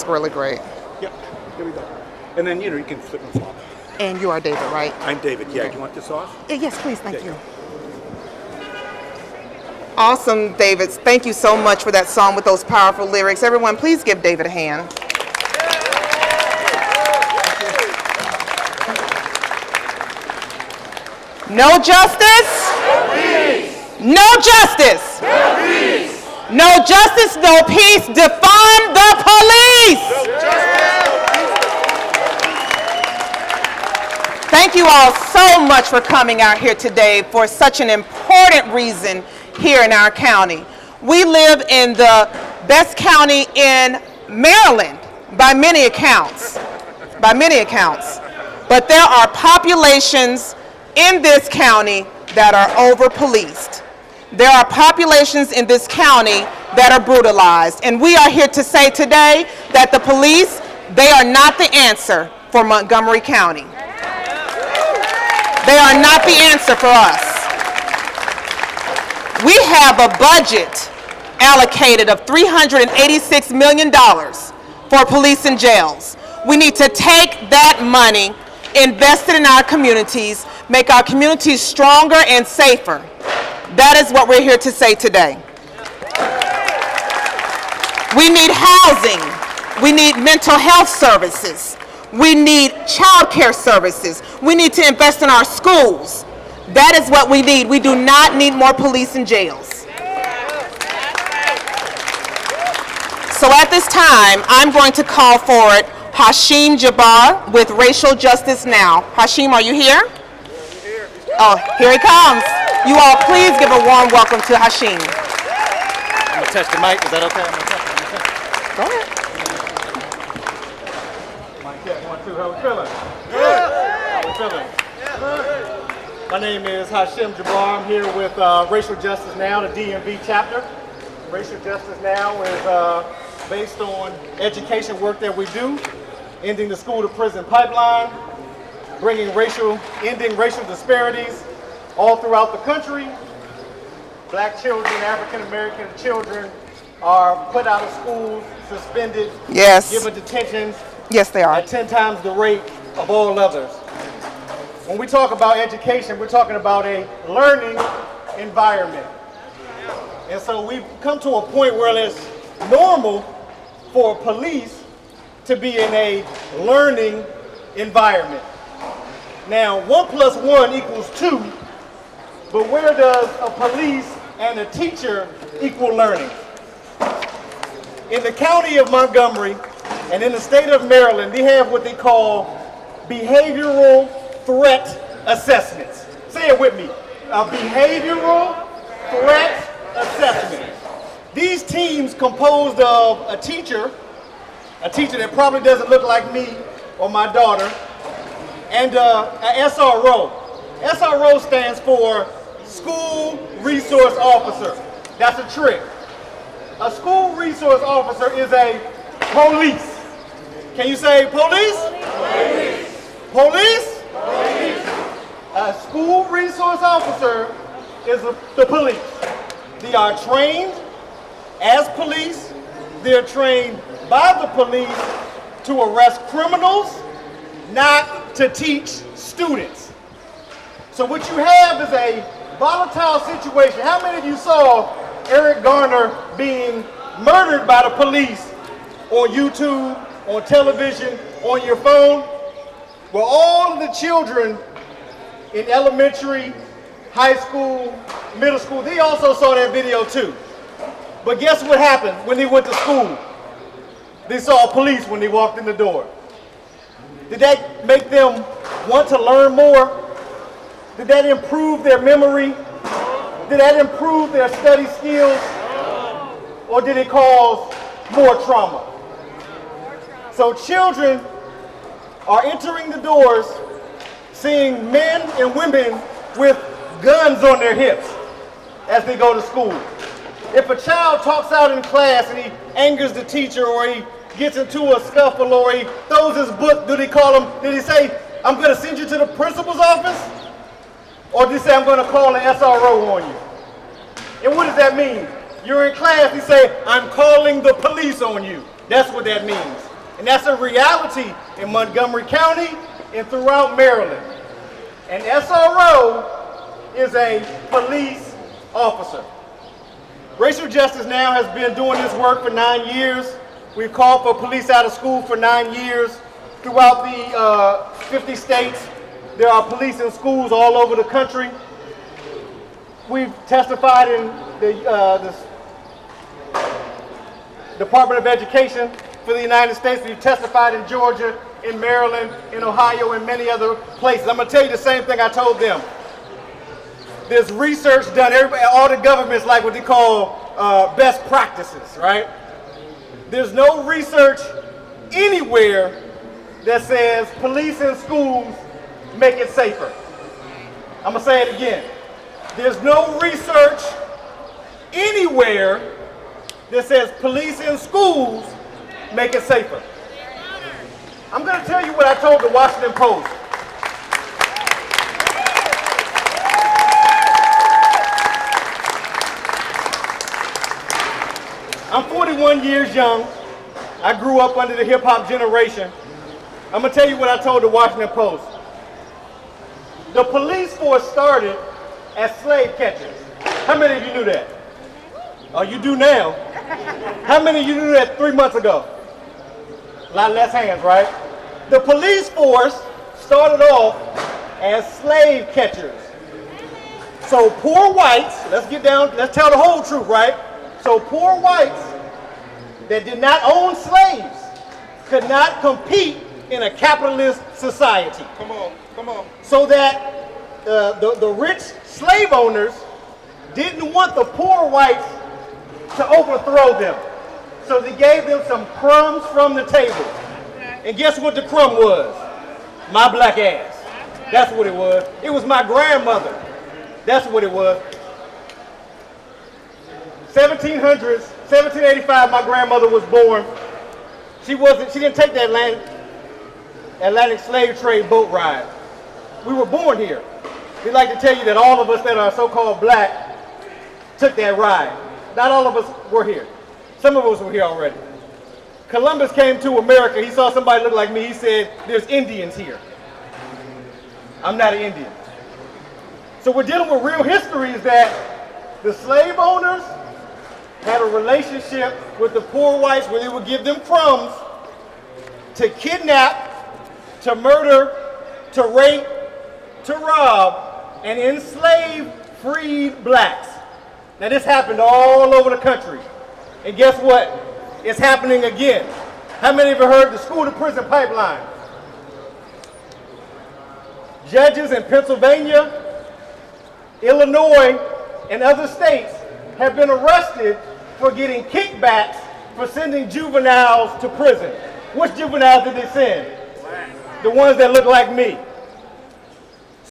really great. Yep, here we go. And then, you can flip them off. And you are David, right? I'm David, yeah. Okay. Do you want this off? Yes, please, thank you. Go. Awesome, David. Thank you so much for that song with those powerful lyrics. Everyone, please give David a hand. No justice? No peace. No justice? No peace. No justice, no peace. Defund the police. No justice. Thank you all so much for coming out here today for such an important reason here in our county. We live in the best county in Maryland by many accounts, but there are populations in this county that are over-policed. There are populations in this county that are brutalized, and we are here to say today that the police, they are not the answer for Montgomery County. They are not the answer for us. We have a budget allocated of $386 million for police and jails. We need to take that money, invest it in our communities, make our communities stronger and safer. That is what we're here to say today. We need housing. We need mental health services. We need child care services. We need to invest in our schools. That is what we need. We do not need more police and jails. So at this time, I'm going to call forward Hashim Jabbar with Racial Justice Now. Hashim, are you here? Oh, here he comes. You all please give a warm welcome to Hashim. I'm going to touch the mic. Is that okay? I'm going to touch it. Go ahead. Mic check, 1, 2. How we feeling? Good. How we feeling? Good. My name is Hashim Jabbar. I'm here with Racial Justice Now, the DMV chapter. Racial Justice Now is based on education work that we do, ending the school-to-prison pipeline, ending racial disparities all throughout the country. Black children, African-American children are put out of schools, suspended, Yes. given detentions. Yes, they are. At 10 times the rate of all others. When we talk about education, we're talking about a learning environment. And so we've come to a point where it's normal for police to be in a learning environment. Now, 1 + 1 = 2, but where does a police and a teacher equal learning? In the county of Montgomery and in the state of Maryland, they have what they call behavioral threat assessments. Say it with me, a behavioral threat assessment. These teams composed of a teacher that probably doesn't look like me or my daughter, and an SRO. SRO stands for School Resource Officer. That's a trick. A school resource officer is a police. Can you say police? Police. Police? Police. A school resource officer is the police. They are trained as police. They're trained by the police to arrest criminals, not to teach students. So what you have is a volatile situation. How many of you saw Eric Garner being murdered by the police on YouTube, on television, on your phone? Well, all of the children in elementary, high school, middle school, they also saw that video too. But guess what happened when they went to school? They saw police when they walked in the door. Did that make them want to learn more? Did that improve their memory? Did that improve their study skills? Or did it cause more trauma? So children are entering the doors seeing men and women with guns on their hips as they go to school. If a child talks out in class and he angers the teacher, or he gets into a scuffle, or he throws his book, did he say, I'm going to send you to the principal's office? Or did he say, I'm going to call an SRO on you? And what does that mean? You're in class, he say, I'm calling the police on you. That's what that means. And that's a reality in Montgomery County and throughout Maryland. An SRO is a police officer. Racial Justice Now has been doing this work for 9 years. We've called for police out of school for 9 years. Throughout the 50 states, there are police in schools all over the country. We've testified in the Department of Education for the United States. We've testified in Georgia, in Maryland, in Ohio, and many other places. I'm going to tell you the same thing I told them. There's research done. All the governments like what they call best practices, right? There's no research anywhere that says police in schools make it safer. I'm going to say it again. There's no research anywhere that says police in schools make it safer. I'm going to tell you what I told the Washington Post. I'm 41 years young. I grew up under the hip-hop generation. I'm going to tell you what I told the Washington Post. The police force started as slave catchers. How many of you knew that? Oh, you do now. How many of you knew that 3 months ago? A lot less hands, right? The police force started off as slave catchers. So poor whites, let's tell the whole truth, right? So poor whites that did not own slaves could not compete in a capitalist society. Come on, come on. So that the rich slave owners didn't want the poor whites to overthrow them. So they gave them some crumbs from the table. And guess what the crumb was? My black ass. That's what it was. It was my grandmother. That's what it was. 1700s, 1785, my grandmother was born. She didn't take that Atlantic slave trade boat ride. We were born here. We'd like to tell you that all of us that are so-called black took that ride. Not all of us were here. Some of us were here already. Columbus came to America. He saw somebody look like me. He said, there's Indians here. I'm not an Indian. So we're dealing with real histories that the slave owners had a relationship with the poor whites where they would give them crumbs to kidnap, to murder, to rape, to rob, and enslave freed blacks. Now this happened all over the country. And guess what? It's happening again. How many of you heard the school to prison pipeline? Judges in Pennsylvania, Illinois, and other states have been arrested for getting kickbacks for sending juveniles to prison. Which juveniles did they send? The ones that look like me.